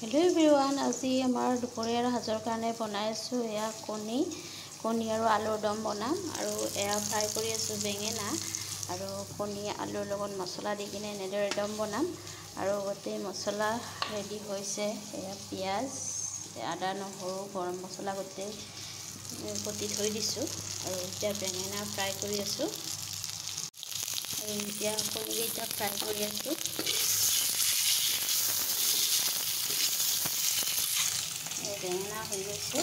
Hello everyone আজি আমাৰ দুপৰীয়াৰ সাজৰ কাৰণে বনাই আছো এয়া কণী আৰু আলুৰ দম বনাম আৰু এয়া ফ্ৰাই কৰি আছো বেঙেনা আৰু কণী আলুৰ লগত মছলা দি কিনে এনেদৰে দম বনাম আৰু গোটেই মছলা ৰেডি হৈছে এয়া পিয়াজ আদা নহৰু গৰম মছলা গোটেই পতি থৈ দিছো আৰু এতিয়া বেঙেনা ফ্ৰাই কৰি আছো আৰু এতিয়া কণীটা ফ্ৰাই কৰি আছো বেঙেনা হৈ গৈছে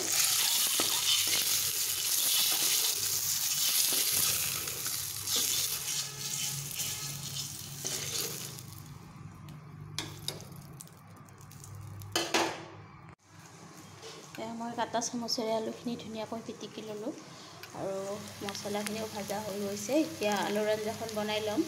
মই কাটা চামুচেৰে আলুখিনি ধুনীয়াকৈ পিটিকি ললোঁ আৰু মছলাখিনিও ভাজা হৈ গৈছে এতিয়া আলুৰ আঞ্জাখন বনাই ল'ম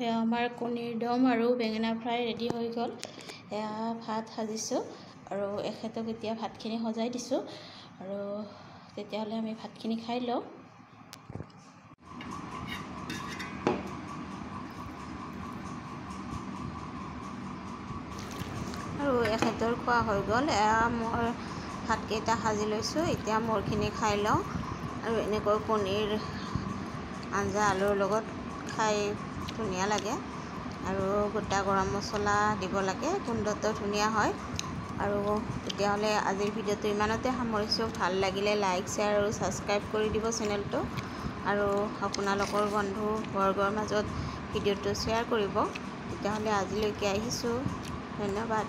এয়া আমাৰ কণীৰ দম আৰু বেঙেনা ফ্ৰাই ৰেডি হৈ গ'ল এয়া ভাত সাজিছোঁ আৰু এখেতক এতিয়া ভাতখিনি সজাই দিছোঁ আৰু তেতিয়াহ'লে আমি ভাতখিনি খাই লওঁ আৰু এখেতৰ খোৱা হৈ গ'ল এয়া মোৰ ভাতকেইটা সাজি লৈছোঁ এতিয়া মোৰখিনি খাই লওঁ আৰু এনেকৈ কণীৰ আঞ্জা আলুৰ লগত খাই ধুনীয়া লাগে আৰু গোটা গৰম মছলা দিব লাগে গোন্ধটো ধুনীয়া হয় আৰু তেতিয়াহ'লে আজিৰ ভিডিঅ'টো ইমানতে সামৰিছোঁ ভাল লাগিলে লাইক শ্বেয়াৰ আৰু ছাবস্ক্ৰাইব কৰি দিব চেনেলটো আৰু আপোনালোকৰ বন্ধু বৰ্গৰ মাজত ভিডিঅ'টো শ্বেয়াৰ কৰিব তেতিয়াহ'লে আজিলৈকে আহিছোঁ ধন্যবাদ।